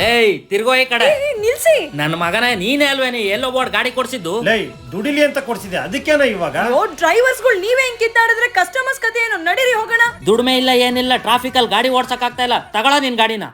ಏಯ್ ತಿರ್ಗೋ ಈ ಕಡೆ ನಿಲ್ಸಿ. ನನ್ನ ಮಗನ ನೀನೇ ಅಲ್ವೇನಿ ಎಲ್ಲೋ ಬೋರ್ಡ್ ಗಾಡಿ ಕೊಡ್ಸಿದ್ದು. ಲೈ ದುಡಿಲಿ ಅಂತ ಕೊಡ್ಸಿದೆ ಅದಕ್ಕೇನ ಇವಾಗ. ಡ್ರೈವರ್ಸ್ಗಳು ನೀವೇ ಹೆಂಗ್ ಕಿತ್ತಾಡಿದ್ರೆ ಕಸ್ಟಮರ್ಸ್ ಕತೆ ಏನು, ನಡೀರಿ ಹೋಗೋಣ. ದುಡ್ಮೆ ಇಲ್ಲ ಏನಿಲ್ಲ, ಟ್ರಾಫಿಕ್ ಅಲ್ಲಿ ಗಾಡಿ ಓಡ್ಸಕ್ ಆಗ್ತಾ ಇಲ್ಲ, ತಗೊಳ ನಿನ್ ಗಾಡಿನ.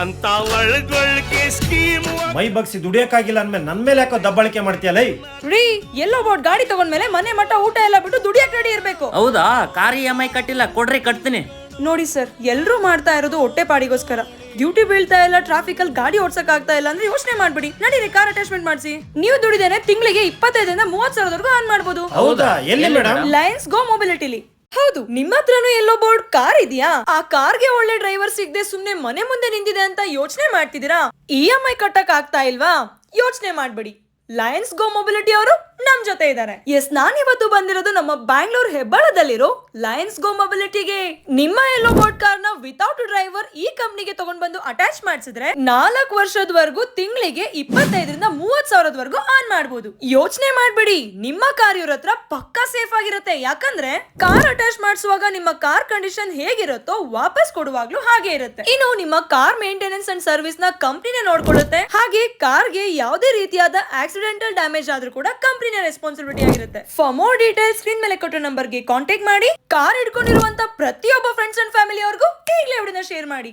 ಅಂತ ಒಳಗೊಳಗೆ ಸ್ಕೀಮ್ ಮೈ ಬಗ್ಸಿ ದುಡಿಯಕ್ಕಾಗಿಲ್ಲ ಅಂದ್ಮೇಲೆ ನನ್ ಮೇಲೆ ಯಾಕೋ ದಬ್ಬಾಳಿಕೆ ಮಾಡ್ತೀಯ ಲೈ. ರೀ ಎಲ್ಲೋ ಬೋರ್ಡ್ ಗಾಡಿ ತಗೊಂಡ್ಮೇಲೆ ಮನೆ ಮಠ ಊಟ ಎಲ್ಲ ಬಿಟ್ಟು ದುಡಿಯಕ್ ರೆಡಿ ಇರ್ಬೇಕು. ಹೌದಾ? ಕಾರ್ EMI ಕಟ್ಟಿಲ್ಲ, ಕೊಡ್ರಿ ಕಟ್ತೀನಿ. ನೋಡಿ ಸರ್, ಎಲ್ರೂ ಮಾಡ್ತಾ ಇರೋದು ಹೊಟ್ಟೆ ಪಾಡಿಗೋಸ್ಕರ. ಡ್ಯೂಟಿ ಬೀಳ್ತಾ ಇಲ್ಲ, ಟ್ರಾಫಿಕ್ ಅಲ್ಲಿ ಗಾಡಿ ಓಡ್ಸಕ್ ಆಗ್ತಾ ಇಲ್ಲ ಅಂದ್ರೆ ಯೋಚನೆ ಮಾಡ್ಬಿಡಿ, ನಡೀರಿ ಕಾರ್ ಅಟ್ಯಾಚ್ಮೆಂಟ್ ಮಾಡಿಸಿ. ನೀವು ದುಡಿದೇನೆ ತಿಂಗಳಿಗೆ 25ರಿಂದ 30,000 ಅರ್ನ್ ಮಾಡಬಹುದು. ಹೌದಾ? ಎಲ್ಲಿ ಮೇಡಮ್? ಲಯನ್ಸ್ ಗೋ ಮೊಬಿಲಿಟಿಲಿ. ಹೌದು, ನಿಮ್ಮ ಹತ್ರನೂ ಎಲ್ಲೋ ಬೋರ್ಡ್ ಕಾರ್ ಇದೆಯಾ? ಆ ಕಾರ್ಗೆ ಒಳ್ಳೆ ಡ್ರೈವರ್ ಸಿಗದೆ ಸುಮ್ನೆ ಮನೆ ಮುಂದೆ ನಿಂತಿದೆ ಅಂತ ಯೋಚನೆ ಮಾಡ್ತಿದ್ದೀರಾ? EMI ಕಟ್ಟಕ್ ಆಗ್ತಾ ಇಲ್ವಾ? ಯೋಚನೆ ಮಾಡ್ಬಿಡಿ, ಲಯನ್ಸ್ ಗೋ ಮೊಬಿಲಿಟಿ ಅವರು ನಮ್ ಜೊತೆ ಇದ್ದಾರೆ. ಎಸ್, ನಾನ್ ಇವತ್ತು ಬಂದಿರೋದು ನಮ್ಮ ಬ್ಯಾಂಗ್ಳೂರ್ ಹೆಬ್ಬಾಳದಲ್ಲಿರೋ ಲಯನ್ಸ್ ಗೋ ಮೊಬಿಲಿಟಿಗೆ. ನಿಮ್ಮ ಎಲ್ಲೋ ಬೋರ್ಡ್ ಕಾರ್ ನ ವಿತೌಟ್ ಡ್ರೈವರ್ ಈ ಕಂಪ್ನಿಗೆ ತಗೊಂಡ್ ಬಂದು ಅಟ್ಯಾಚ್ ಮಾಡಿಸಿದ್ರೆ 4 ವರ್ಷದವರೆಗೂ ತಿಂಗಳಿಗೆ 25ರಿಂದ 30,000 ಅರ್ನ್ ಮಾಡಬಹುದು. ಯೋಚನೆ ಮಾಡ್ಬಿಡಿ, ನಿಮ್ಮ ಕಾರ್ ಇವ್ರ ಹತ್ರ ಪಕ್ಕಾ ಸೇಫ್ ಆಗಿರುತ್ತೆ. ಯಾಕಂದ್ರೆ ಕಾರ್ ಅಟ್ಯಾಚ್ ಮಾಡಿಸುವಾಗ ನಿಮ್ಮ ಕಾರ್ ಕಂಡೀಷನ್ ಹೇಗಿರುತ್ತೋ ವಾಪಸ್ ಕೊಡುವಾಗ್ಲೂ ಹಾಗೆ ಇರುತ್ತೆ. ಇನ್ನು ನಿಮ್ಮ ಕಾರ್ ಮೇಂಟೆನೆನ್ಸ್ ಅಂಡ್ ಸರ್ವಿಸ್ ನ ಕಂಪ್ನಿನೇ ನೋಡ್ಕೊಳ್ಳುತ್ತೆ. ಹಾಗೆ ಕಾರ್ಗೆ ಯಾವುದೇ ರೀತಿಯಾದ ಆಕ್ಸಿಡೆಂಟಲ್ ಡ್ಯಾಮೇಜ್ ಆದ್ರೂ ಕೂಡ ಕಂಪ್ನಿ ರೆಸ್ಪಾನ್ಸಿಬಿಲಿಟಿ ಆಗಿರುತ್ತೆ. ಫಾರ್ ಮೋರ್ ಡೀಟೇಲ್ಸ್ ಸ್ಕ್ರೀನ್ ಮೇಲೆ ಕೊಟ್ಟ ನಂಬರ್ಗೆ ಕಾಂಟ್ಯಾಕ್ಟ್ ಮಾಡಿ. ಕಾರ್ ಹಿಡ್ಕೊಂಡಿರುವಂತ ಪ್ರತಿಯೊಬ್ಬ ಫ್ರೆಂಡ್ಸ್ ಅಂಡ್ ಫ್ಯಾಮಿಲಿ ಅವ್ರಿಗೂ ಈಗಲೇ ವಿಡಿಯೋನ ಶೇರ್ ಮಾಡಿ.